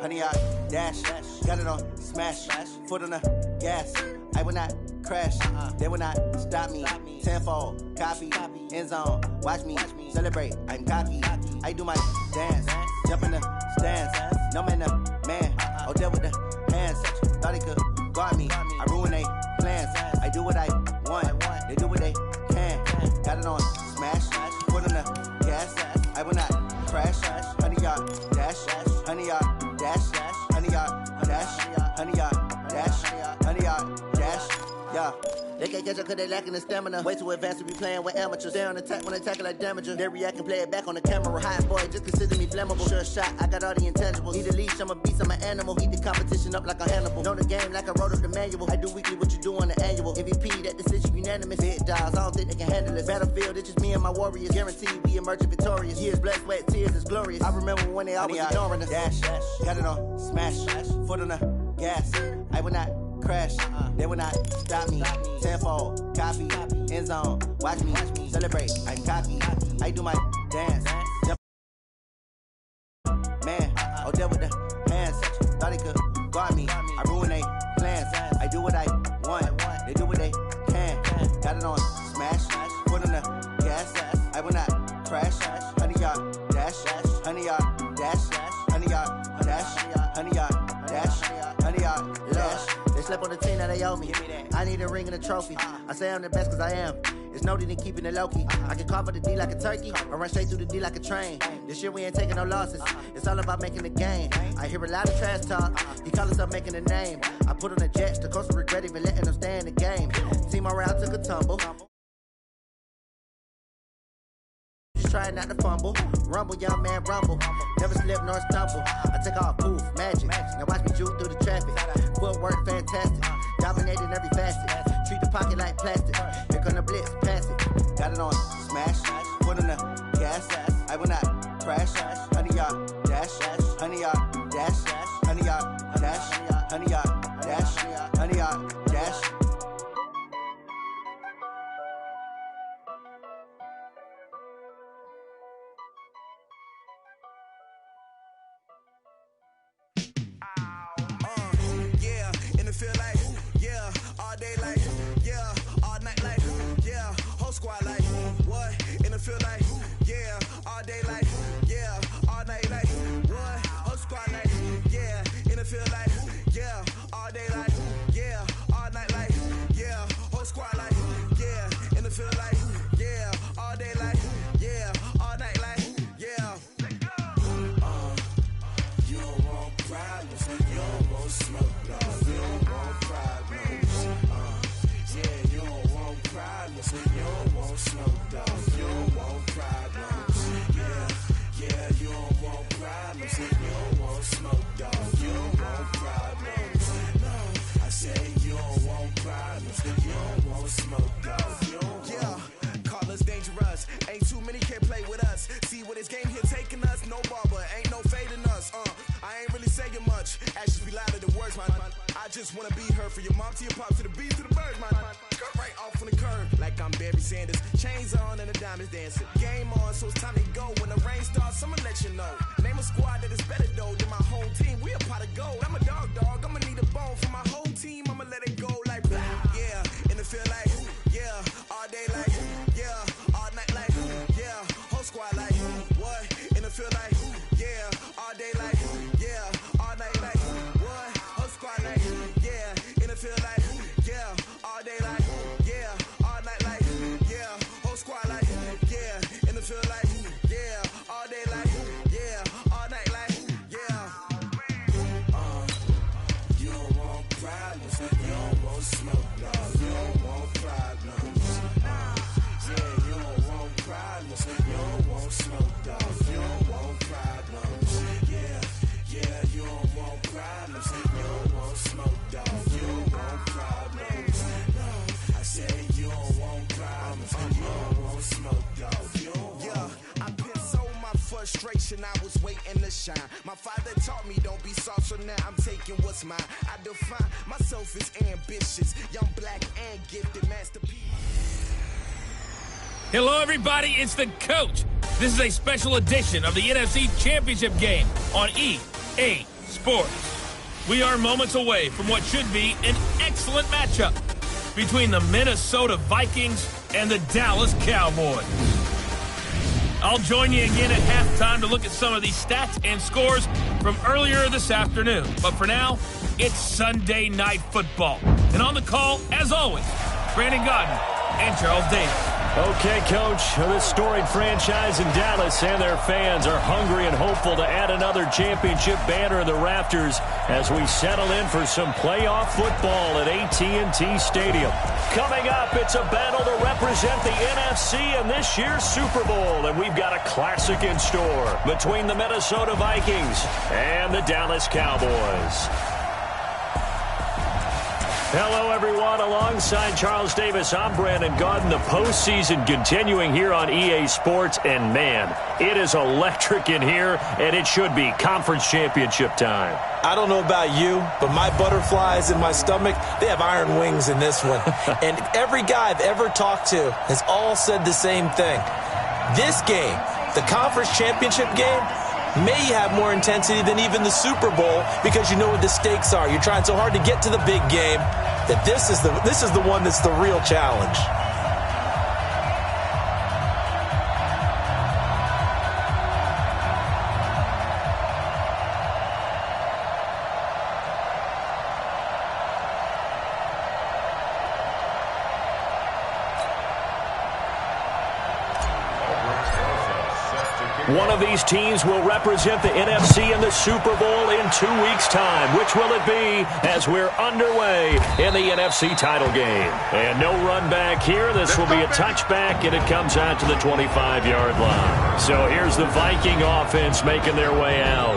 100 yard dash. Got it on smash, foot on the gas. I will not crash, they will not stop me. Tenfold, copy, end zone, watch me celebrate. I'm cocky, I do my dance, jump in the stands. No man, the man, oh there with the hands. Thought he could guard me, I ruin they plans. I do what I want, they do what they can. Got it on smash, foot on the gas. I will not crash, 100 yard dash, 100 yard dash, 100 yard dash, 100 yard dash, 100 yard dash. Yeah. They can't catch up cause they lacking the stamina. Way too advanced to be playing with amateurs. They on attack when they tackle like damager. They react and play it back on the camera. Hot boy, just consider me flammable. Sure shot, I got all the intangibles. Need a leash, I'm a beast, I'm an animal. Heat the competition up like a Hannibal. Know the game like I wrote up the manual. I do weekly what you do on the annual. MVP, that decision unanimous. Big dials, I don't think they can handle it. Battlefield, it's just me and my warriors. Guaranteed we emerging victorious. Years, blood, sweat, tears, it's glorious. I remember when they always ignoring us. Dash, got it on smash, foot on the gas. I will not crash, they will not stop me. Tenfold, copy, end zone, watch me celebrate. I'm cocky, I do my dance. Man, oh there with the hands. Thought he could guard me, I ruin they plans. I do what I want, they do what they can. Got it on smash, foot on the gas. I will not crash, 100 yard dash, 100 yard dash, 100 yard dash, 100 yard dash, 100 yard dash. They slept on the team that they owe me. I need a ring and a trophy. I say I'm the best cause I am. It's no need in keeping it low-key. I can carve for the D like a turkey or run straight through the D like a train. This year we ain't taking no losses. It's all about making the game. I hear a lot of trash talk. He call himself making a name. I put on the Jets. The coach will regret even letting them stay in the game. Team morale took a tumble. Just trying not to fumble. Rumble, young man, rumble. Never slip nor stumble. I take off, poof, magic. Now watch me juke through the traffic. Footwork fantastic. Dominating every facet. Treat the pocket like plastic. Here come the blitz, pass it. Got it on smash. Foot on the gas. I will not crash. 100 yard dash. 100 yard dash. 100 yard dash. 100 yard dash. 100 yard dash. Feel like, yeah, all day like, yeah, all night like, yeah, whole squad like, what? In the field like, yeah, all day like, yeah, all night like, what? Whole squad like, yeah, in the field like, yeah, all day like, yeah, all night like, yeah, whole squad like, yeah, in the field like, yeah, all day like, yeah, all night like, yeah. You don't want problems, you don't want smoke, no. You don't want smoke, dog. You don't want problems. Yeah, you don't want problems. You don't want smoke, dog. You don't want problems. No, I say you don't want problems. You don't want smoke, dog. Yeah, call us dangerous. Ain't too many can play with us. See where this game here taking us. No barber, ain't no fading us. I ain't really saying much. Actions be louder than words, man. I just wanna be heard for your mom to your pop to the beat to the birds, man. Cut right off on the curb like I'm Barry Sanders. Chains on and the diamonds dancing. Game on, so it's time to go. When the rain starts, I'ma let you know. Name a squad that is better though than my whole team. We a pot of gold. I'm a dog. I'ma need a bone for my whole team. I'ma let it go like blah. Yeah, in the field like yeah, all day like yeah, all night like yeah, whole squad like what? In the field like yeah, all day like yeah, all night like what? Whole squad like yeah, in the field like yeah, all day like yeah, all night like yeah, whole squad like yeah, in the field like yeah, all day like yeah, all night like yeah. You don't want problems, you don't want smoke, no. You don't want problems. Yeah, you don't want problems, you don't want smoke, dog. You don't want problems. Yeah, you don't want problems, you don't want smoke, dog. You don't want problems. No, I say you don't want problems, you don't want smoke, dog. You don't want. Yeah, I pissed so my frustration, I was waiting to shine. My father taught me don't be soft, so now I'm taking what's mine. I define myself as ambitious, young, black, and gifted masterpiece. Hello, everybody. It's the coach. This is a special edition of the NFC Championship game on EA Sports. We are moments away from what should be an excellent matchup between the Minnesota Vikings and the Dallas Cowboys. I'll join you again at halftime to look at some of these stats and scores from earlier this afternoon. But for now, it's Sunday Night Football. And on the call, as always, Brandon Godden and Charles Davis. Okay, Coach, this storied franchise in Dallas and their fans are hungry and hopeful to add another championship banner in the rafters as we settle in for some playoff football at AT&T Stadium. Coming up, it's a battle to represent the NFC in this year's Super Bowl, and we've got a classic in store between the Minnesota Vikings and the Dallas Cowboys. Hello, everyone. Alongside Charles Davis, I'm Brandon Godden. The postseason continuing here on EA Sports, and man, it is electric in here, and it should be conference championship time. I don't know about you, but my butterflies in my stomach, they have iron wings in this one. And every guy I've ever talked to has all said the same thing. This game, the conference championship game, may have more intensity than even the Super Bowl because you know what the stakes are. You're trying so hard to get to the big game that this is the one that's the real challenge. One of these teams will represent the NFC in the Super Bowl in 2 weeks' time. Which will it be as we're underway in the NFC title game? And no run back here. This will be a touchback, and it comes out to the 25-yard line. So here's the Viking offense making their way out.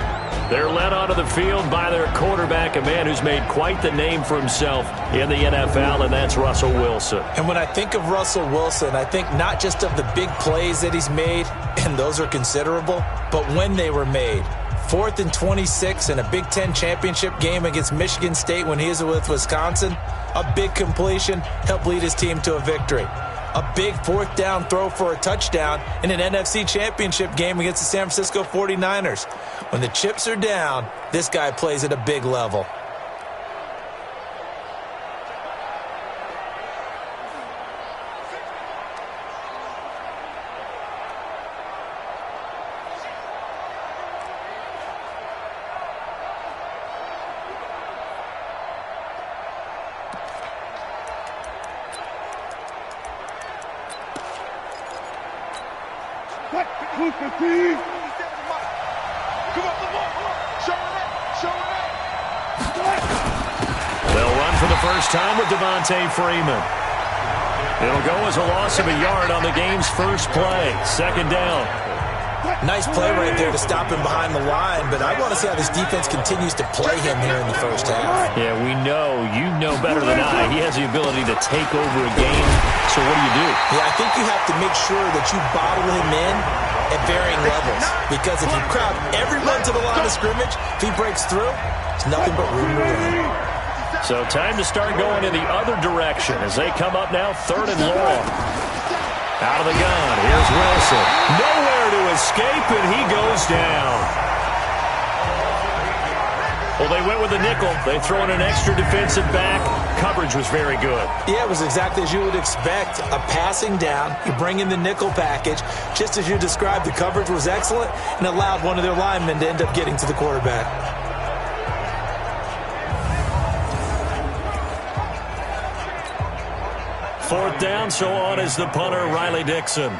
They're led onto the field by their quarterback, a man who's made quite the name for himself in the NFL, and that's Russell Wilson. And when I think of Russell Wilson, I think not just of the big plays that he's made, and those are considerable, but when they were made. 4th and 26 in a Big Ten championship game against Michigan State when he was with Wisconsin. A big completion helped lead his team to a victory. A big 4th down throw for a touchdown in an NFC championship game against the San Francisco 49ers. When the chips are down, this guy plays at a big level. They'll run for the first time with Devontae Freeman. It'll go as a loss of a yard on the game's first play. 2nd down. Nice play right there to stop him behind the line, but I want to see how this defense continues to play him here in the first half. Yeah, we know. You know better than I. He has the ability to take over a game. So what do? Yeah, I think you have to make sure that you bottle him in at varying levels, because if you crowd everyone to the line of scrimmage, if he breaks through, it's nothing but room to run. So time to start going in the other direction as they come up now 3rd and long. Out of the gun, here's Wilson. Nowhere to escape, and he goes down. Well, they went with a nickel. They throw in an extra defensive back. Coverage was very good. Yeah, it was exactly as you would expect. A passing down. You bring in the nickel package. Just as you described, the coverage was excellent and allowed one of their linemen to end up getting to the quarterback. Fourth down, so on is the punter, Riley Dixon.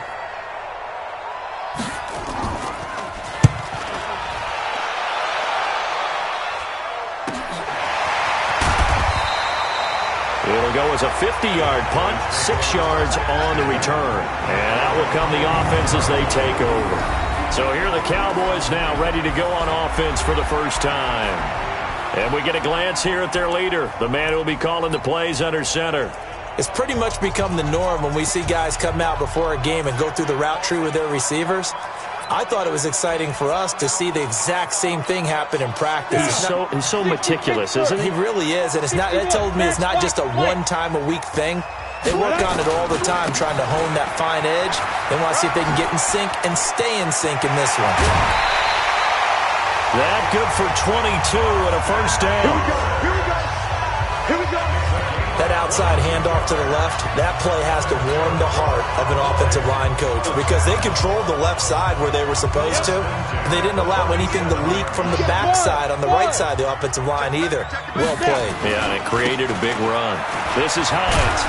It'll go as a 50-yard punt, 6 yards on the return. And out will come the offense as they take over. So here are the Cowboys now ready to go on offense for the first time. And we get a glance here at their leader, the man who will be calling the plays under center. It's pretty much become the norm when we see guys come out before a game and go through the route tree with their receivers. I thought it was exciting for us to see the exact same thing happen in practice. He's so meticulous, isn't he? He really is, and that told me it's not just a one-time-a-week thing. They work on it all the time, trying to hone that fine edge. They want to see if they can get in sync and stay in sync in this one. That good for 22 and a first down. Here we go. That outside handoff to the left, that play has to warm the heart of an offensive line coach because they controlled the left side where they were supposed to. They didn't allow anything to leak from the backside on the right side of the offensive line either. Well played. Yeah, and it created a big run. This is Hines.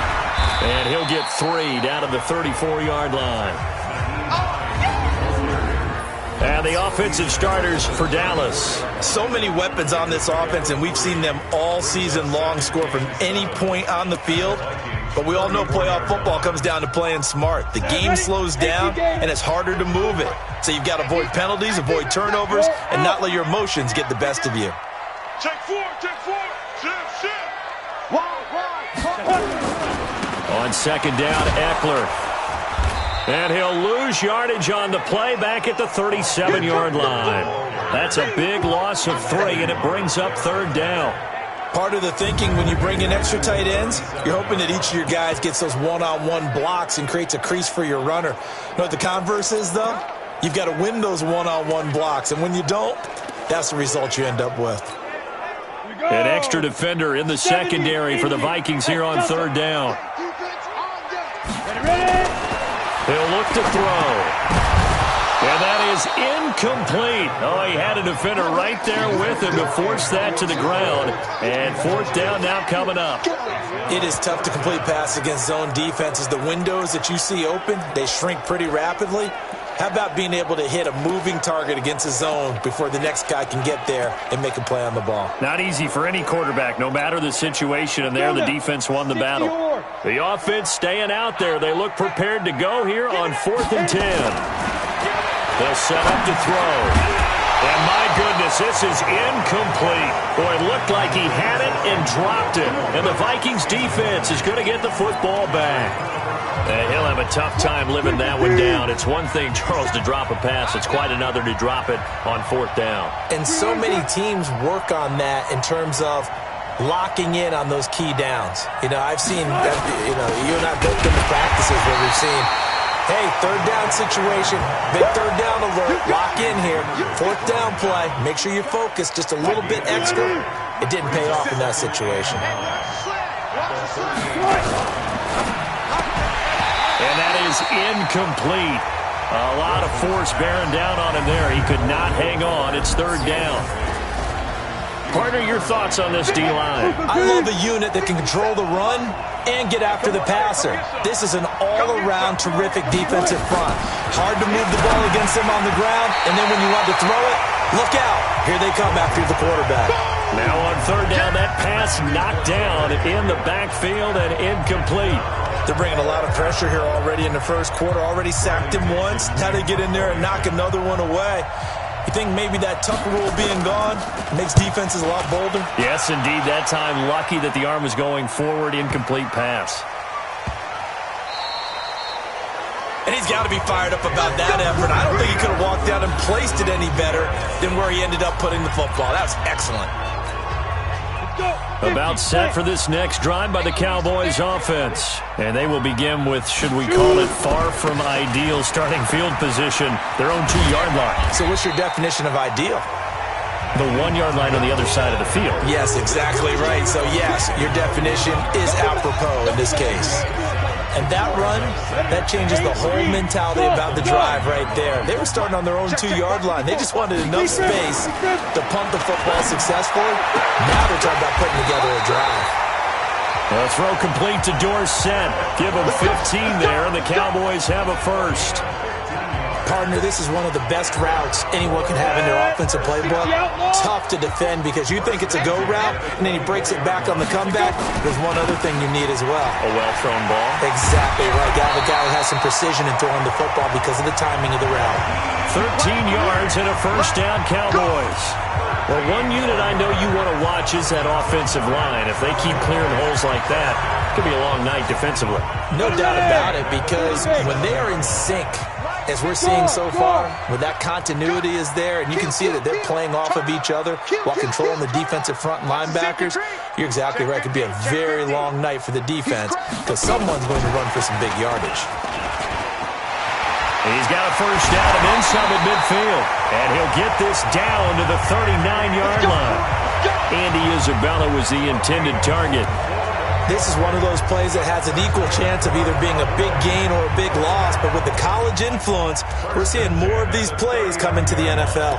And he'll get 3 down to the 34-yard line. And the offensive starters for Dallas. So many weapons on this offense, and we've seen them all season long score from any point on the field. But we all know playoff football comes down to playing smart. The game slows down, and it's harder to move it. So you've got to avoid penalties, avoid turnovers, and not let your emotions get the best of you. Check four. Shift. On second down, Eckler. And he'll lose yardage on the play back at the 37-yard line. That's a big loss of 3, and it brings up third down. Part of the thinking when you bring in extra tight ends, you're hoping that each of your guys gets those one-on-one blocks and creates a crease for your runner. You know what the converse is, though? You've got to win those one-on-one blocks, and when you don't, that's the result you end up with. An extra defender in the secondary for the Vikings here on third down. He'll look to throw. And that is incomplete. Oh, he had a defender right there with him to force that to the ground. And fourth down now coming up. It is tough to complete passes against zone defenses. The windows that you see open, they shrink pretty rapidly. How about being able to hit a moving target against a zone before the next guy can get there and make a play on the ball? Not easy for any quarterback, no matter the situation, and there the defense won the battle. The offense staying out there. They look prepared to go here on 4th and 10. They'll set up to throw. And my goodness, this is incomplete. Boy, it looked like he had it and dropped it. And the Vikings defense is going to get the football back. And he'll have a tough time living that one down. It's one thing, Charles, to drop a pass. It's quite another to drop it on 4th down. And so many teams work on that in terms of locking in on those key downs. You know, I've seen, you and I both been to practices where we've seen, hey, third down situation, big third down alert, lock in here, 4th down play, make sure you're focused just a little bit extra. It didn't pay off in that situation. And that is incomplete. A lot of force bearing down on him there. He could not hang on. It's third down. Partner, your thoughts on this D-line? I love a unit that can control the run and get after the passer. This is an all-around terrific defensive front. Hard to move the ball against them on the ground, and then when you want to throw it, look out. Here they come after the quarterback. Now on third down, that pass knocked down in the backfield and incomplete. They're bringing a lot of pressure here already in the first quarter. Already sacked him once. Now they get in there and knock another one away. You think maybe that tuck rule being gone makes defenses a lot bolder? Yes, indeed. That time, lucky that the arm was going forward. Incomplete pass. And he's got to be fired up about that effort. I don't think he could have walked out and placed it any better than where he ended up putting the football. That was excellent. About set for this next drive by the Cowboys offense. And they will begin with, should we call it, far from ideal starting field position, their own 2-yard line. So what's your definition of ideal? The 1-yard line on the other side of the field. Yes, exactly right. So yes, your definition is apropos in this case. And that run, that changes the whole mentality about the drive right there. They were starting on their own 2-yard line. They just wanted enough space to pump the football successfully. Now they're talking about putting together a drive. A throw complete to Dorsett. Give them 15 there, and the Cowboys have a first. Partner, this is one of the best routes anyone can have in their offensive playbook. Tough to defend because you think it's a go route, and then he breaks it back on the comeback. There's one other thing you need as well. A well-thrown ball. Exactly right. Got the guy who has some precision in throwing the football because of the timing of the route. 13 yards and a first down, Cowboys. Well, one unit I know you want to watch is that offensive line. If they keep clearing holes like that, it could be a long night defensively. No doubt about it, because when they are in sync, as we're seeing so far, when that continuity is there, and you can see that they're playing off of each other while controlling the defensive front and linebackers, you're exactly right. It could be a very long night for the defense because someone's going to run for some big yardage. He's got a first down and then some at midfield. And he'll get this down to the 39-yard line. Andy Isabella was the intended target. This is one of those plays that has an equal chance of either being a big gain or a big loss. But with the college influence, we're seeing more of these plays come into the NFL.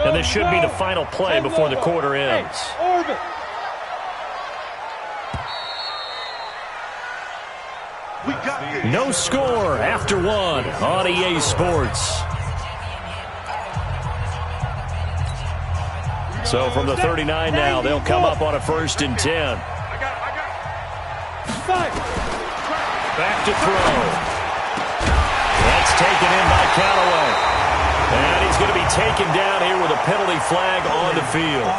And this should be the final play before the quarter ends. No score after one on EA Sports. So from the 39 now, they'll come up on a 1st and 10. Back to throw. That's taken in by Callaway. And he's going to be taken down here with a penalty flag on the field.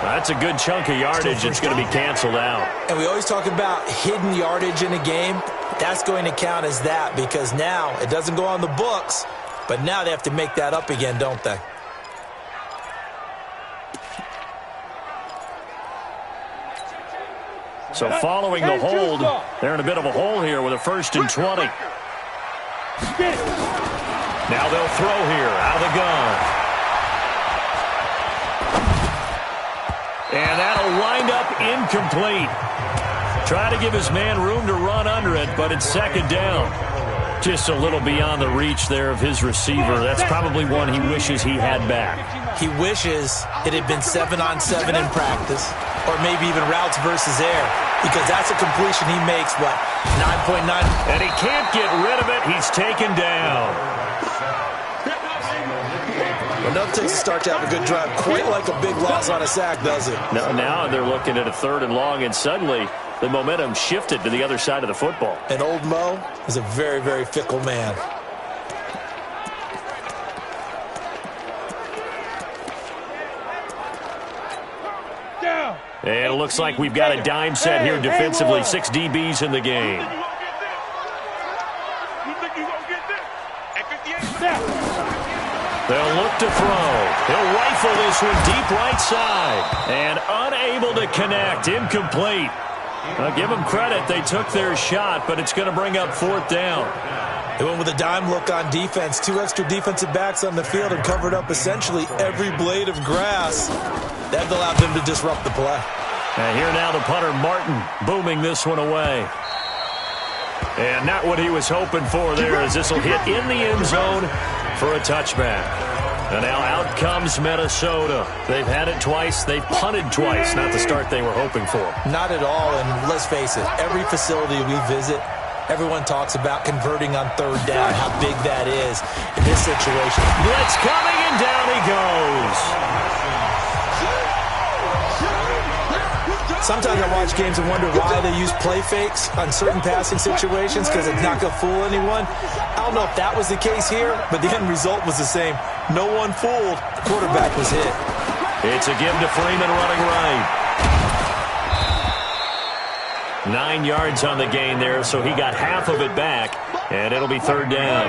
That's a good chunk of yardage. It's going to be canceled out. And we always talk about hidden yardage in a game. That's going to count as that because now it doesn't go on the books, but now they have to make that up again, don't they? So following the hold, they're in a bit of a hole here with a 1st and 20. Now they'll throw here out of the gun. And that'll wind up incomplete. Try to give his man room to run under it, but it's 2nd down. Just a little beyond the reach there of his receiver. That's probably one he wishes he had back. He wishes it had been 7-on-7 in practice, or maybe even routes versus air, because that's a completion he makes, what, 9.9? And he can't get rid of it. He's taken down. Enough takes a start to have a good drive. Quite like a big loss on a sack, does it? No, now they're looking at a 3rd and long, and suddenly the momentum shifted to the other side of the football. And old Mo is a very, very fickle man. And it looks like we've got a dime set here defensively. 6 DBs in the game. They'll look to throw. He'll rifle this one deep right side. And unable to connect. Incomplete. I'll give them credit. They took their shot, but it's going to bring up 4th down. They went with a dime look on defense. 2 extra defensive backs on the field and covered up essentially every blade of grass. That allowed them to disrupt the play. And here now the punter, Martin, booming this one away. And not what he was hoping for there, as this will hit in the end zone for a touchback. And now out comes Minnesota. They've had it twice. They've punted twice. Not the start they were hoping for. Not at all, and let's face it, every facility we visit, everyone talks about converting on 3rd down, how big that is in this situation. Blitz coming, and down he goes. Sometimes I watch games and wonder why they use play fakes on certain passing situations because it's not going to fool anyone. I don't know if that was the case here, but the end result was the same. No one fooled. The quarterback was hit. It's a give to Freeman running right. 9 yards on the gain there, so he got half of it back, and it'll be 3rd down.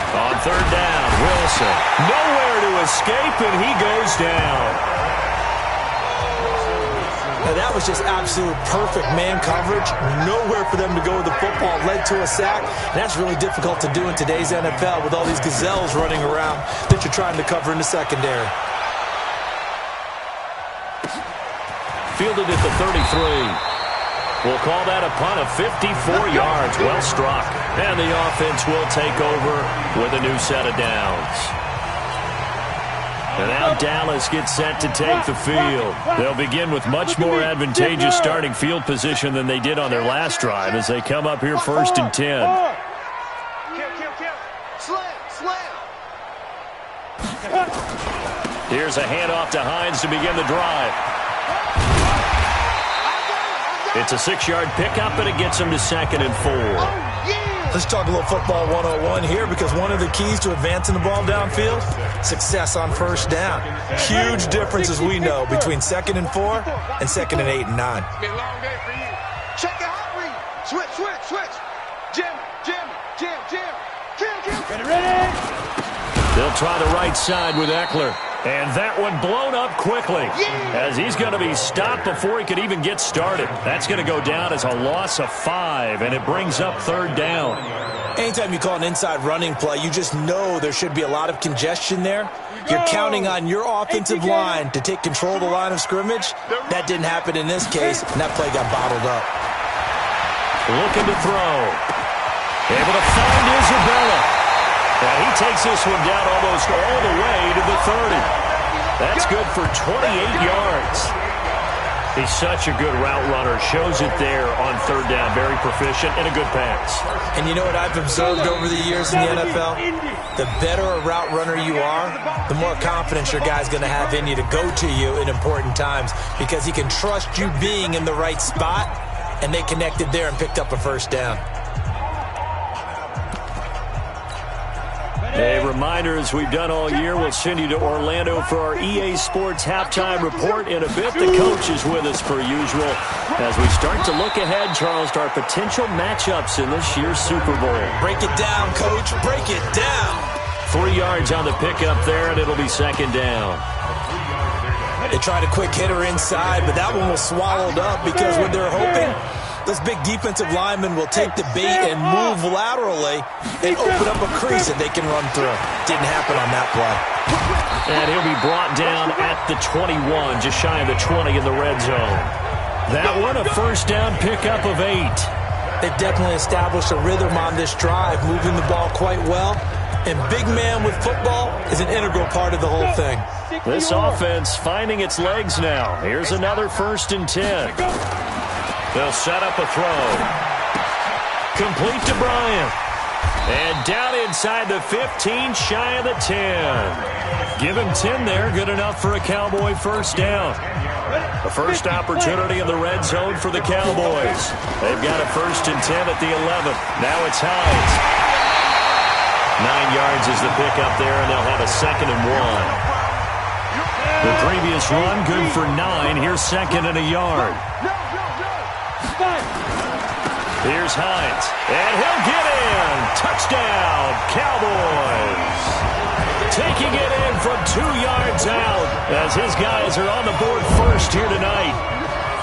On 3rd down, Wilson. Nowhere to escape, and he goes down. Now that was just absolute perfect man coverage. Nowhere for them to go with the football. Led to a sack. And that's really difficult to do in today's NFL with all these gazelles running around that you're trying to cover in the secondary. Fielded at the 33. We'll call that a punt of 54 yards. Well struck. And the offense will take over with a new set of downs. And now Dallas gets set to take the field. They'll begin with much more advantageous starting field position than they did on their last drive as they come up here 1st and 10. Here's a handoff to Hines to begin the drive. It's a 6-yard pickup, and it gets him to 2nd and 4. Let's talk a little football 101 here, because one of the keys to advancing the ball downfield, success on 1st down. Huge difference, as we know, between 2nd and 4 and 2nd and 8 and 9. Been a long day for you. Check your hot read. Switch. Jim. They'll try the right side with Eckler. And that one blown up quickly as he's going to be stopped before he could even get started. That's going to go down as a loss of 5, and it brings up 3rd down. Anytime you call an inside running play, you just know there should be a lot of congestion there. You're counting on your offensive line to take control of the line of scrimmage. That didn't happen in this case, and that play got bottled up. Looking to throw. Able to find Isabella. And he takes this one down almost all the way to the 30. That's good for 28 yards. He's such a good route runner. Shows it there on 3rd down. Very proficient and a good pass. And you know what I've observed over the years in the NFL? The better a route runner you are, the more confidence your guy's going to have in you to go to you in important times because he can trust you being in the right spot, and they connected there and picked up a 1st down. A reminder, as we've done all year, we'll send you to Orlando for our EA Sports halftime report in a bit. The coach is with us per usual as we start to look ahead, Charles, to our potential matchups in this year's Super Bowl. Break it down, Coach. Break it down. 3 yards on the pickup there, and it'll be 2nd down. They tried a quick hitter inside, but that one was swallowed up because what they're hoping, those big defensive linemen will take the bait and move laterally and open up a crease that they can run through. Didn't happen on that play. And he'll be brought down at the 21, just shy of the 20 in the red zone. That one, a 1st down pickup of 8. They've definitely established a rhythm on this drive, moving the ball quite well. And big man with football is an integral part of the whole thing. This offense finding its legs now. Here's another 1st and 10. They'll set up a throw. Complete to Bryant. And down inside the 15, shy of the 10. Give him 10 there, good enough for a Cowboy 1st down. The first opportunity in the red zone for the Cowboys. They've got a 1st and 10 at the 11. Now it's Hines. 9 yards is the pickup there, and they'll have a 2nd and 1. The previous run, good for 9. Here's 2nd and a yard. Here's Hines, and he'll get in. Touchdown, Cowboys. Taking it in from 2 yards out as his guys are on the board first here tonight.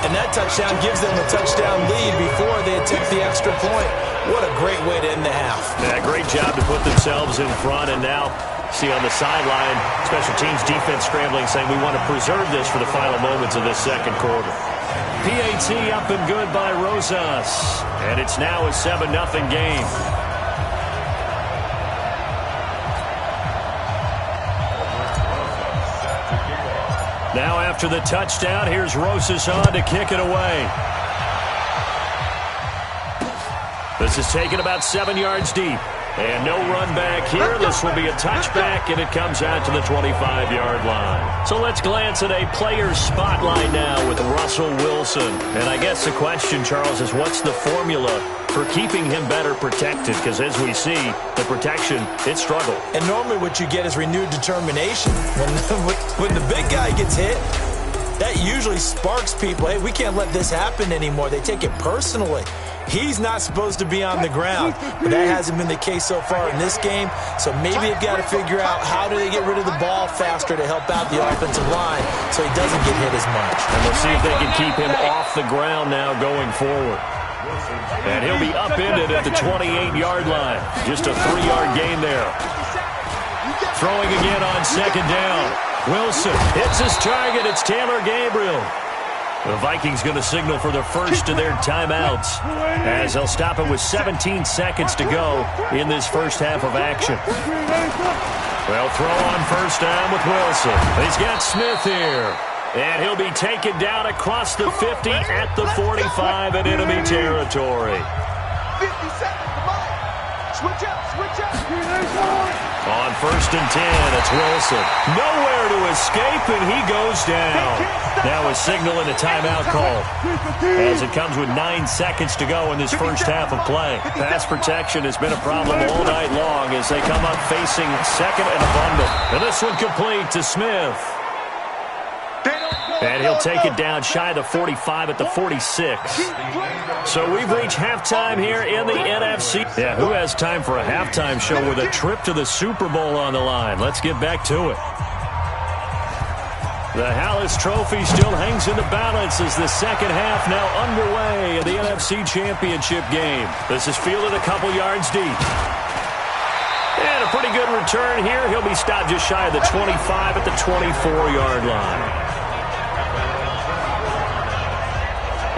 And that touchdown gives them a touchdown lead before they attempt the extra point. What a great way to end the half. Yeah, great job to put themselves in front, and now see on the sideline, special teams defense scrambling, saying we want to preserve this for the final moments of this 2nd quarter. PAT up and good by Rosas, and it's now a 7-0 game. Now after the touchdown, here's Rosas on to kick it away. This is taken about 7 yards deep. And no run back here. This will be a touchback, and it comes out to the 25-yard line. So let's glance at a player spotlight now with Russell Wilson. And I guess the question, Charles, is what's the formula for keeping him better protected? Because as we see, the protection, it struggled. And normally what you get is renewed determination. When the big guy gets hit, that usually sparks people. Hey, we can't let this happen anymore. They take it personally. He's not supposed to be on the ground, but that hasn't been the case so far in this game. So maybe they've got to figure out how do they get rid of the ball faster to help out the offensive line so he doesn't get hit as much. And we'll see if they can keep him off the ground now going forward. And he'll be upended at the 28-yard line. Just a 3-yard gain there. Throwing again on 2nd down. Wilson hits his target. It's Taylor Gabriel. The Vikings going to signal for the first of their timeouts as they'll stop it with 17 seconds to go in this first half of action. Well, throw on 1st down with Wilson. He's got Smith here. And he'll be taken down across the 50 at the 45 in enemy territory. 50 seconds, come on. Switch up, switch up. On 1st and 10, it's Wilson. Nowhere to escape, and he goes down. Now a signal and a timeout call as it comes with 9 seconds to go in this first half of play. Pass protection has been a problem all night long as they come up facing 2nd and a bundle. And this one complete to Smith. And he'll take it down shy of the 45 at the 46. So we've reached halftime here in the NFC. Yeah, who has time for a halftime show with a trip to the Super Bowl on the line? Let's get back to it. The Hallis Trophy still hangs in the balance as the second half now underway in the NFC Championship game. This is fielded a couple yards deep. And a pretty good return here. He'll be stopped just shy of the 25 at the 24-yard line.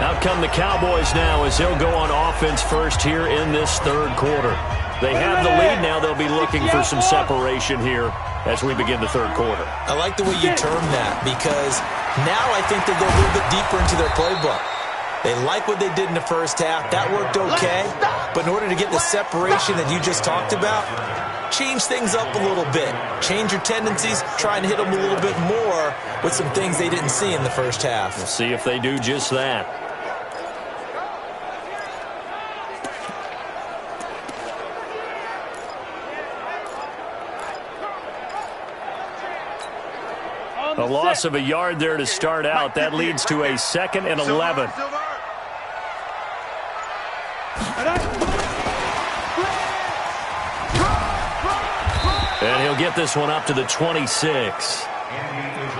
Out come the Cowboys now as they'll go on offense first here in this third quarter. They have the lead now. They'll be looking for some separation here as we begin the third quarter. I like the way you term that because now I think they go a little bit deeper into their playbook. They like what they did in the first half. That worked okay. But in order to get the separation that you just talked about, change things up a little bit. Change your tendencies. Try and hit them a little bit more with some things they didn't see in the first half. We'll see if they do just that. A loss of a yard there to start out. That leads to a 2nd and 11. And he'll get this one up to the 26.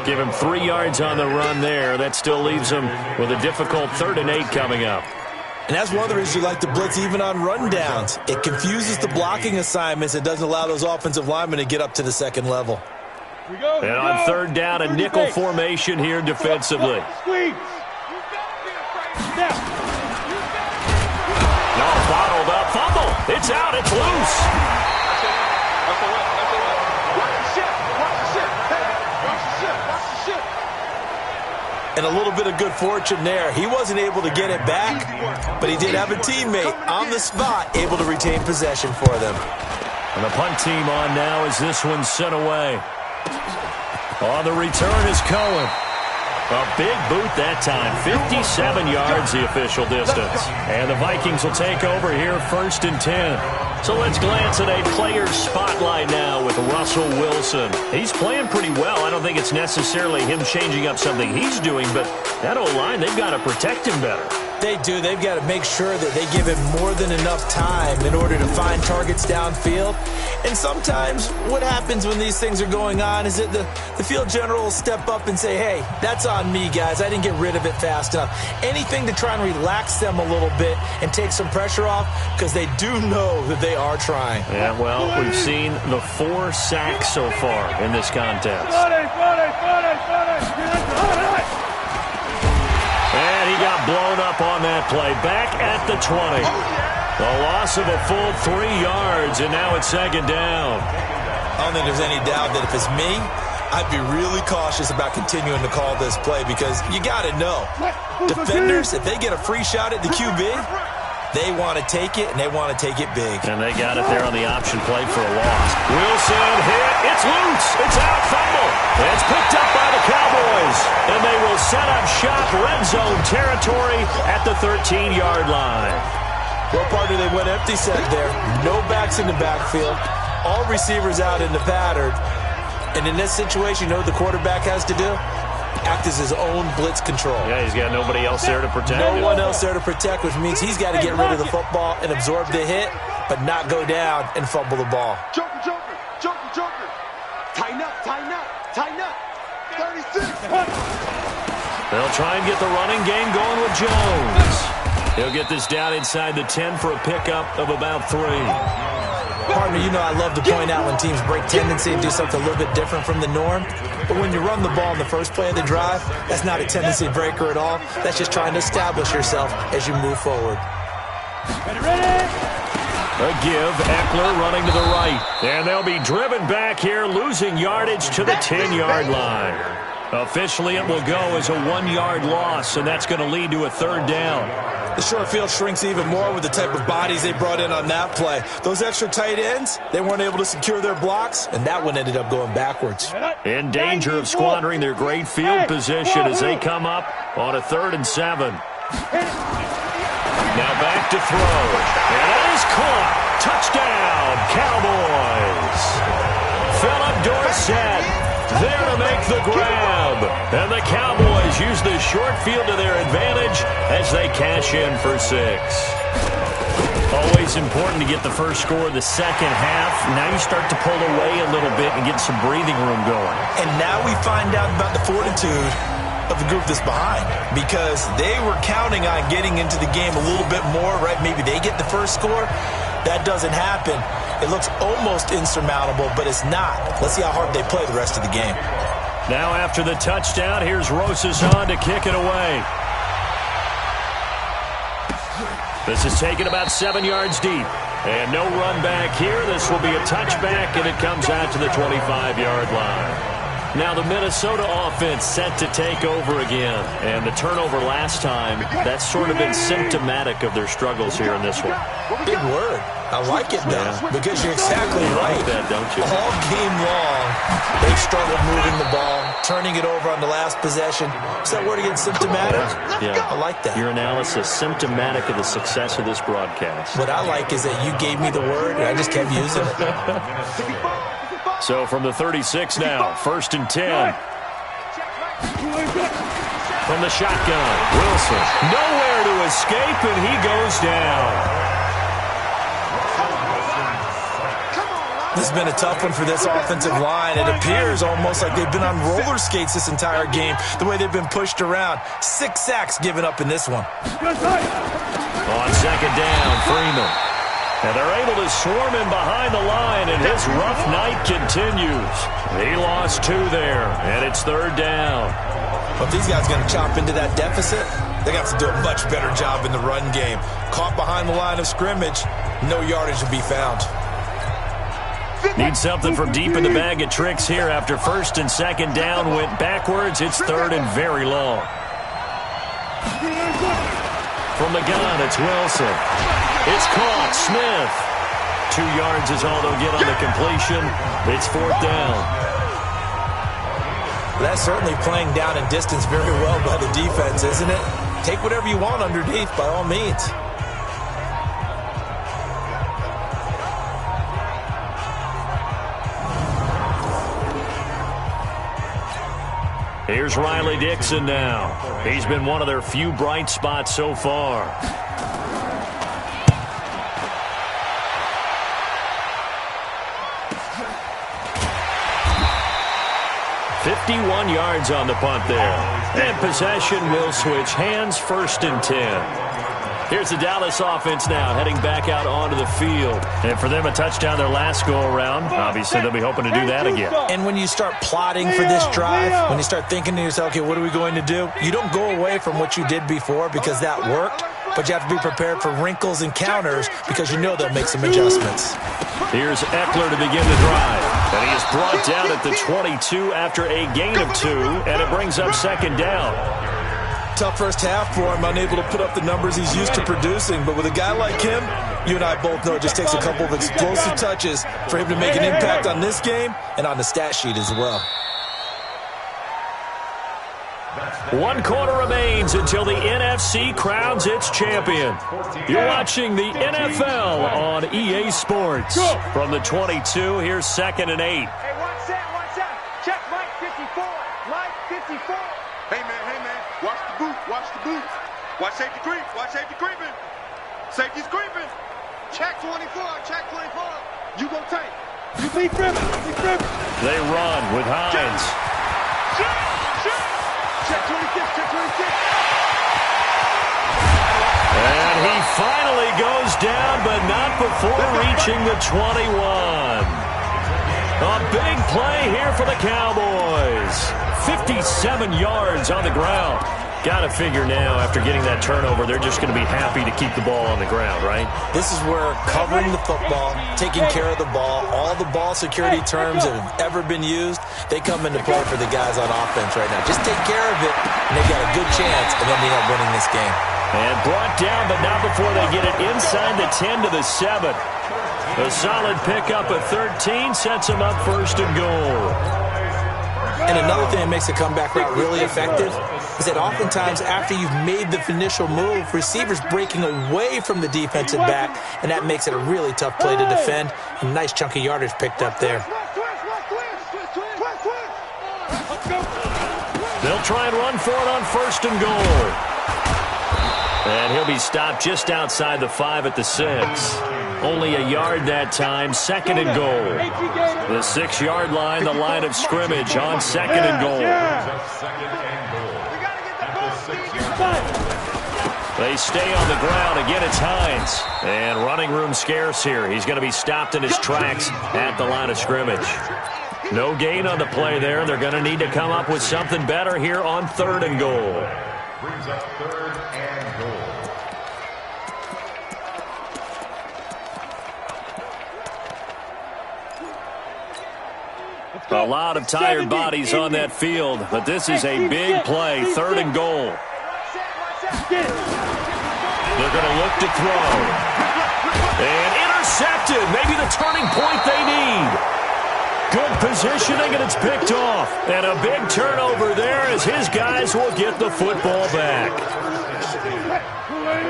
Give him 3 yards on the run there. That still leaves him with a difficult 3rd and 8 coming up. And that's one of the reasons you like to blitz even on rundowns. It confuses the blocking assignments. It doesn't allow those offensive linemen to get up to the second level. And on 3rd down, a nickel formation here defensively. No, bottled up, fumble. It's out, it's loose. And a little bit of good fortune there. He wasn't able to get it back, but he did have a teammate on the spot able to retain possession for them. And the punt team on now as this one's sent away. On the return is Cohen. A big boot that time. 57 yards the official distance. And the Vikings will take over here 1st and 10. So let's glance at a player's spotlight now with Russell Wilson. He's playing pretty well. I don't think it's necessarily him changing up something he's doing, but that O-line, they've got to protect him better. They do. They've got to make sure that they give him more than enough time in order to find targets downfield. And sometimes what happens when these things are going on is that the field general will step up and say, hey, that's on me, guys. I didn't get rid of it fast enough. Anything to try and relax them a little bit and take some pressure off because they do know that they are trying. Yeah, well, we've seen the 4 sacks so far in this contest. And he got blown up on that play. Back at the 20. A loss of a full 3 yards, and now it's 2nd down. I don't think there's any doubt that if it's me, I'd be really cautious about continuing to call this play because you got to know. Defenders, if they get a free shot at the QB, they want to take it, and they want to take it big. And they got it there on the option play for a loss. Wilson hit. It's loose. It's out. Fumble. It's picked up by the Cowboys. And they will set up shop red zone territory at the 13-yard line. What part do they went empty set there? No backs in the backfield. All receivers out in the pattern. And in this situation, you know what the quarterback has to do? Act as his own blitz control. Yeah, he's got nobody else there to protect. No one else there to protect, which means he's got to get rid of the football and absorb the hit, but not go down and fumble the ball. Joker. Tighten up. 36. They'll try and get the running game going with Jones. He'll get this down inside the 10 for a pickup of about 3. Partner, you know I love to point out when teams break tendency and do something a little bit different from the norm. But when you run the ball in the first play of the drive, that's not a tendency breaker at all. That's just trying to establish yourself as you move forward. A give, Eckler running to the right. And they'll be driven back here, losing yardage to the 10-yard line. Officially, it will go as a 1-yard loss, and that's going to lead to a 3rd down. The short field shrinks even more with the type of bodies they brought in on that play. Those extra tight ends, they weren't able to secure their blocks, and that one ended up going backwards. In danger of squandering their great field position as they come up on a 3rd and 7. Now back to throw. And that is caught. Touchdown, Cowboys. Philip Dorsett there to make the grab. And the Cowboys Cowboys use the short field to their advantage as they cash in for 6. Always important to get the first score of the second half. Now you start to pull away a little bit and get some breathing room going. And now we find out about the fortitude of the group that's behind, because they were counting on getting into the game a little bit more, right? Maybe they get the first score. That doesn't happen. It looks almost insurmountable, but it's not. Let's see how hard they play the rest of the game. Now after the touchdown, here's Rosas on to kick it away. This is taken about 7 yards deep. And no run back here. This will be a touchback, and it comes out to the 25-yard line. Now the Minnesota offense set to take over again. And the turnover last time, that's sort of been symptomatic of their struggles here in this one. Big word. I like it, though, because you're exactly right. You like that, don't you? All game long, they've struggled moving the ball, turning it over on the last possession. Is that word again, symptomatic? Yeah. I like that. Your analysis, symptomatic of the success of this broadcast. What I like is that you gave me the word, and I just kept using it. So from the 36 now, 1st and 10. From the shotgun, Wilson. Nowhere to escape, and he goes down. This has been a tough one for this offensive line. It appears almost like they've been on roller skates this entire game, the way they've been pushed around. 6 sacks given up in this one. On second down, Freeman. And they're able to swarm him behind the line, and his rough night continues. He lost 2 there, and it's 3rd down. Well, if these guys are going to chop into that deficit, they got to do a much better job in the run game. Caught behind the line of scrimmage, no yardage to be found. Need something from deep in the bag of tricks here after 1st and 2nd down went backwards. It's 3rd and very long. From the gun, it's Wilson. It's caught. Smith. 2 yards is all they'll get on the completion. It's 4th down. That's certainly playing down in distance very well by the defense, isn't it? Take whatever you want underneath, by all means. Here's Riley Dixon now. He's been one of their few bright spots so far. $51 yards on the punt there. And possession will switch hands, 1st and 10. Here's the Dallas offense now, heading back out onto the field. And for them, a touchdown their last go-around. Obviously, they'll be hoping to do that again. And when you start plotting for this drive, when you start thinking to yourself, okay, what are we going to do? You don't go away from what you did before because that worked, but you have to be prepared for wrinkles and counters because you know they'll make some adjustments. Here's Eckler to begin the drive. And he is brought down at the 22 after a gain of 2, and it brings up 2nd down. Tough first half for him, unable to put up the numbers he's used to producing. But with a guy like him, you and I both know it just takes a couple of explosive touches for him to make an impact on this game and on the stat sheet as well. 1 quarter remains until the NFC crowns its champion. You're watching the NFL on EA Sports. From the 22, here's 2nd and 8. Hey, watch that. Check Mike 54. Mike 54. Hey, man. Watch the boot. Watch safety creep. Safety's creeping. Check 24. You go tank. You beat Griffin. They run with Hines. Check 26. And he finally goes down, but not before reaching the 21. A big play here for the Cowboys. 57 yards on the ground. Got to figure now, after getting that turnover, they're just going to be happy to keep the ball on the ground, right? This is where covering the football, taking care of the ball, all the ball security terms that have ever been used, they come into play for the guys on offense right now. Just take care of it, and they've got a good chance, and then they end up winning this game. And brought down, but not before they get it inside the 10 to the 7. A solid pickup of 13 sets them up 1st and goal. And another thing that makes the comeback route really effective is that oftentimes after you've made the initial move, receivers breaking away from the defensive back, and that makes it a really tough play to defend. A nice chunk of yardage picked up there. They'll try and run for it on 1st and goal. And he'll be stopped just outside the 5 at the 6. Only a yard that time, 2nd and goal. The 6-yard line, the line of scrimmage on 2nd and goal. They stay on the ground. Again, it's Hines. And running room scarce here. He's going to be stopped in his tracks at the line of scrimmage. No gain on the play there. They're going to need to come up with something better here on 3rd and goal. Brings up 3rd and goal. A lot of tired bodies on that field, but this is a big play, 3rd and goal. They're going to look to throw. And intercepted, maybe the turning point they need. Good positioning, and it's picked off. And a big turnover there as his guys will get the football back.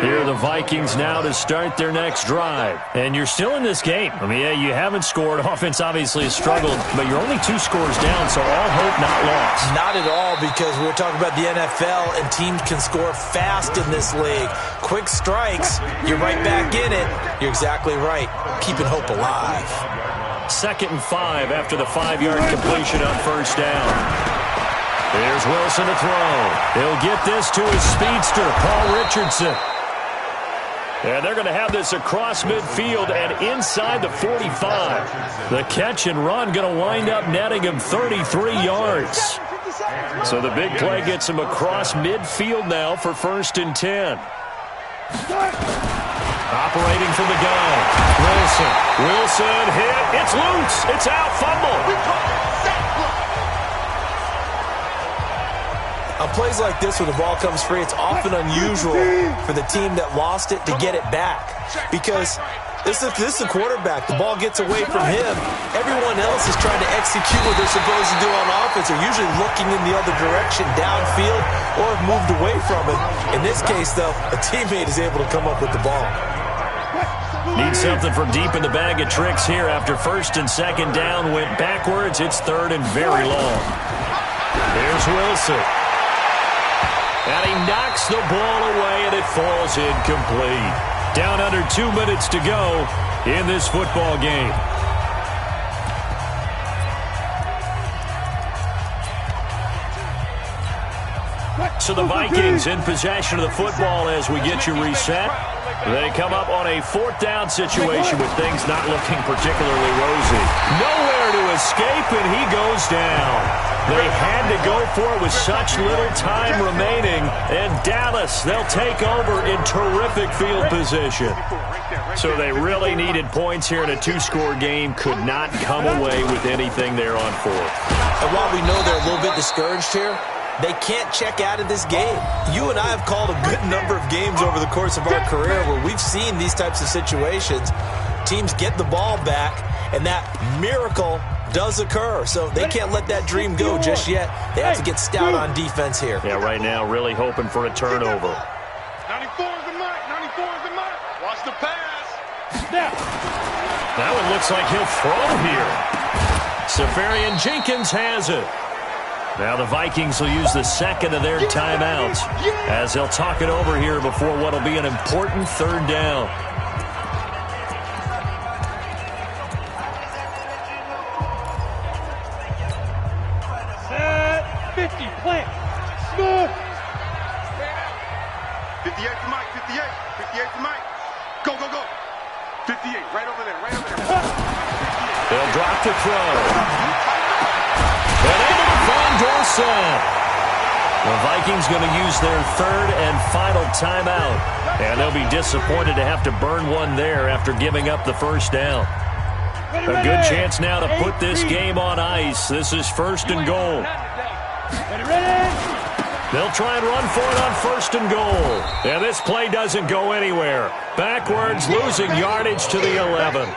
Here are the Vikings now to start their next drive. And you're still in this game. I mean, yeah, you haven't scored. Offense obviously has struggled, but you're only 2 scores down, so all hope not lost. Not at all, because we were talking about the NFL, and teams can score fast in this league. Quick strikes, you're right back in it. You're exactly right. Keeping hope alive. 2nd and 5 after the 5-yard completion on 1st down. Here's Wilson to throw. He'll get this to his speedster, Paul Richardson. And they're going to have this across midfield and inside the 45. The catch and run going to wind up netting him 33 yards. So the big play gets him across midfield now for 1st and 10. Operating from the gun. Wilson hit. It's loose. It's out. Fumble. On plays like this where the ball comes free, it's often unusual for the team that lost it to get it back. Because this is the quarterback. The ball gets away from him. Everyone else is trying to execute what they're supposed to do on offense. They're usually looking in the other direction, downfield, or have moved away from it. In this case, though, a teammate is able to come up with the ball. Need something from deep in the bag of tricks here after 1st and 2nd down went backwards. It's 3rd and very long. Here's Wilson. And he knocks the ball away, and it falls incomplete. Down under 2 minutes to go in this football game. So the Vikings in possession of the football as we get you reset. They come up on a 4th down situation with things not looking particularly rosy. Nowhere to escape, and he goes down. They had to go for it with such little time remaining. And Dallas, they'll take over in terrific field position. So they really needed points here in a 2-score game. Could not come away with anything there on 4th. And while we know they're a little bit discouraged here, they can't check out of this game. You and I have called a good number of games over the course of our career where we've seen these types of situations. Teams get the ball back, and that miracle does occur. So they can't let that dream go just yet. They have to get stout on defense here. Yeah, right now really hoping for a turnover. 94 is the mark. 94 is the mark. Watch the pass. That one looks like he'll throw here. Safarian Jenkins has it. Now the Vikings will use the 2nd of their timeouts as they'll talk it over here before what will be an important 3rd down. Set 50, plant, smooth. 58 to Mike, 58. 58 to Mike. Go, go, go. 58, right over there, right over there. They'll drop the throw. And able to find Dorsett. The Vikings going to use their 3rd and final timeout. And they'll be disappointed to have to burn one there after giving up the 1st down. A good chance now to put this game on ice. This is 1st and goal. They'll try and run for it on 1st and goal. And this play doesn't go anywhere. Backwards, losing yardage to the 11.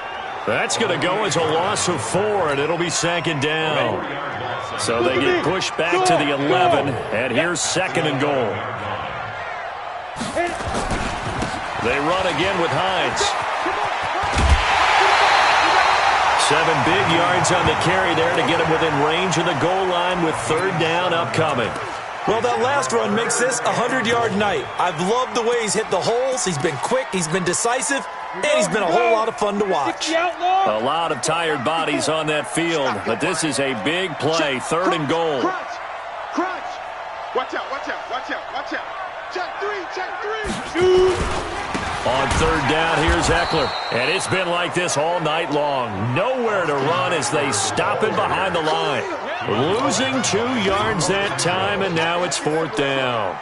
That's going to go as a loss of 4, and it'll be 2nd down. So they get pushed back to the 11, and here's 2nd and goal. They run again with Hines. 7 big yards on the carry there to get him within range of the goal line with 3rd down upcoming. Well, that last run makes this a 100-yard night. I've loved the way he's hit the holes. He's been quick, he's been decisive, and he's been a whole lot of fun to watch. A lot of tired bodies on that field, but this is a big play, 3rd and goal. Crunch. Watch out, watch out, watch out, watch out. Check three. On 3rd down, here's Eckler. And it's been like this all night long. Nowhere to run as they stop it behind the line. Losing 2 yards that time, and now it's 4th down.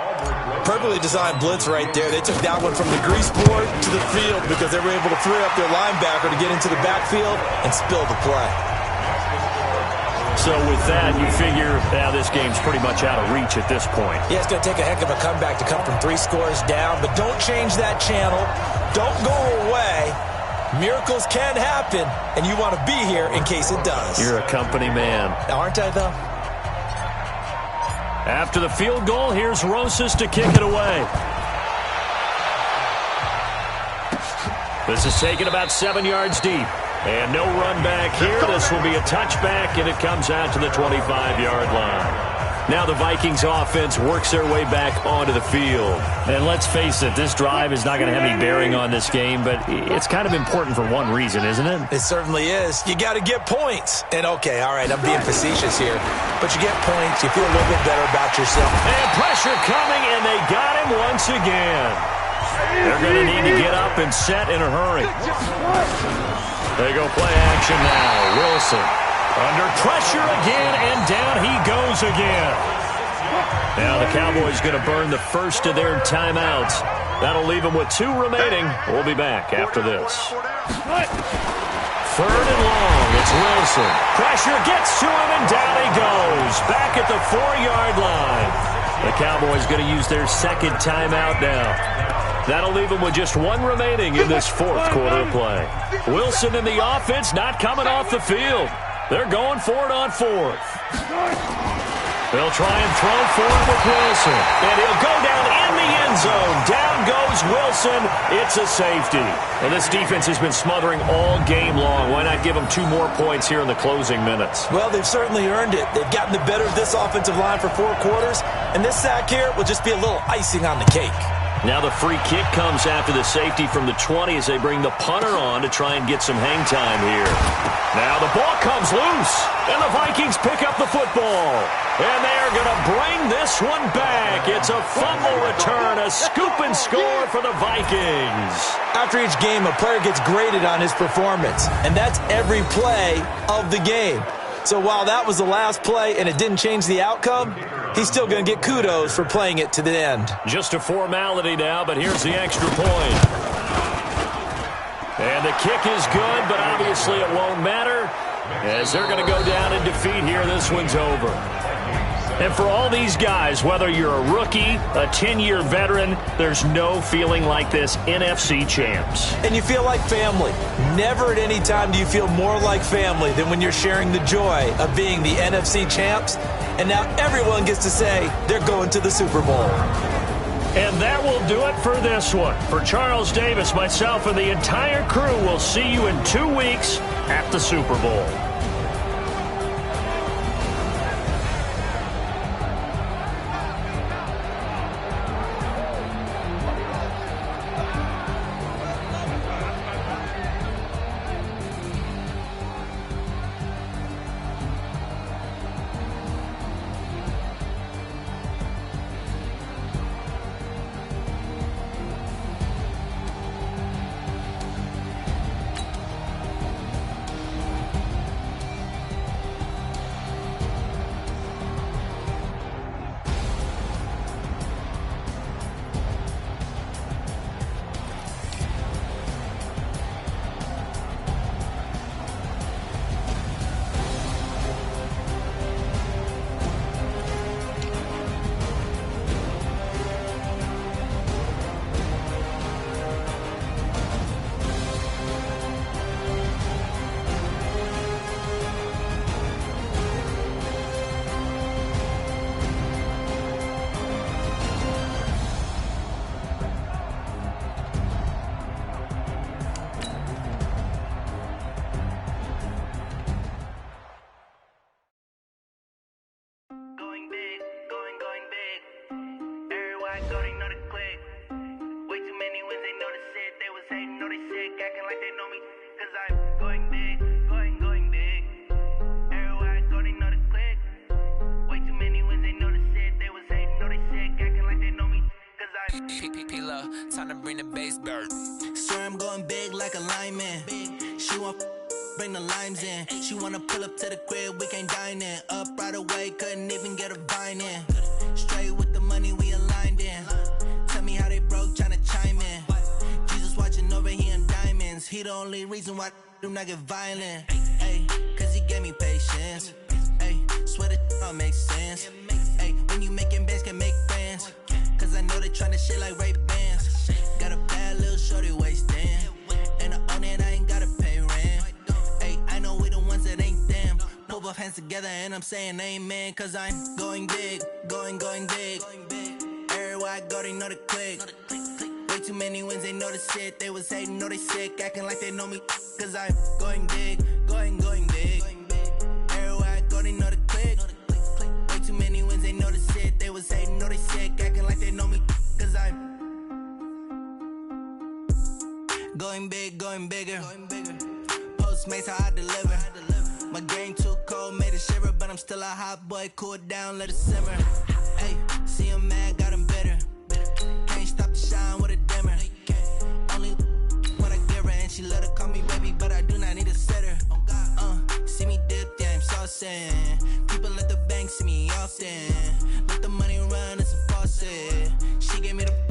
Perfectly designed blitz right there. They took that one from the grease board to the field because they were able to free up their linebacker to get into the backfield and spill the play. So with that, you figure now this game's pretty much out of reach at this point. Yeah, it's going to take a heck of a comeback to come from 3 scores down, but don't change that channel. Don't go away. Miracles can happen, and you want to be here in case it does. You're a company man. Aren't I, though? After the field goal, here's Rosas to kick it away. This is taken about 7 yards deep. And no run back here. This will be a touchback, and it comes out to the 25-yard line. Now the Vikings offense works their way back onto the field. And let's face it, this drive is not going to have any bearing on this game, but it's kind of important for one reason, isn't it? It certainly is. You got to get points. And okay, all right, I'm being facetious here, but you get points, you feel a little bit better about yourself. And pressure coming, and they got him once again. They're going to need to get up and set in a hurry. They go play action now. Wilson under pressure again, and down he goes again. Now the Cowboys going to burn the first of their timeouts. That'll leave them with 2 remaining. We'll be back after this. 3rd and long. It's Wilson. Pressure gets to him, and down he goes. Back at the 4-yard line. The Cowboys going to use their 2nd timeout now. That'll leave them with just 1 remaining in this 4th quarter of play. Wilson and the offense not coming off the field. They're going for it on 4th. They'll try and throw for it with Wilson. And he'll go down in the end zone. Down goes Wilson. It's a safety. And this defense has been smothering all game long. Why not give them 2 more points here in the closing minutes? Well, they've certainly earned it. They've gotten the better of this offensive line for 4 quarters. And this sack here will just be a little icing on the cake. Now the free kick comes after the safety from the 20 as they bring the punter on to try and get some hang time here. Now the ball comes loose, and the Vikings pick up the football. And they are going to bring this one back. It's a fumble return, a scoop and score for the Vikings. After each game, a player gets graded on his performance, and that's every play of the game. So while that was the last play and it didn't change the outcome, he's still going to get kudos for playing it to the end. Just a formality now, but here's the extra point. And the kick is good, but obviously it won't matter as they're going to go down in defeat here. This one's over. And for all these guys, whether you're a rookie, a 10-year veteran, there's no feeling like this NFC champs. And you feel like family. Never at any time do you feel more like family than when you're sharing the joy of being the NFC champs. And now everyone gets to say they're going to the Super Bowl. And that will do it for this one. For Charles Davis, myself, and the entire crew, we'll see you in 2 weeks at the Super Bowl. diamond. She want bring the limes in. She wanna pull up to the crib, we can't dine in. Up right away, couldn't even get a vine in. Straight with the money we aligned in. Tell me how they broke, tryna chime in. Jesus watching over, he in diamonds. He the only reason why I do not get violent. Ay, cause he gave me patience. Ay, swear that all makes sense. Ay, when you making bands, can make friends. Cause I know they tryna shit like Ray-Bans. Got a bad little shorty wasting. And I own it, I ain't gotta pay rent. Ay, I know we the ones that ain't them. Pull both hands together and I'm saying amen. Cause I'm going big, going big. Everywhere I go, they know the click. Way too many wins, they know the shit. They was hating, know they sick, acting like they know me. Cause I'm going big, going big. Everywhere I go, they know the click. Way too many wins, they know the shit. They was hating, know they sick, acting like they know me. Cause I'm going big, going bigger. Postmates, how I deliver. My game too cold, made it shiver. But I'm still a hot boy, cool it down, let it simmer. Hey, see him mad, got him bitter. Can't stop the shine with a dimmer. Only what I give her, and she let her call me baby, but I do not need a sitter. See me dip, yeah, I'm saucing. People at the bank see me often. Let the money run, it's a faucet. She gave me the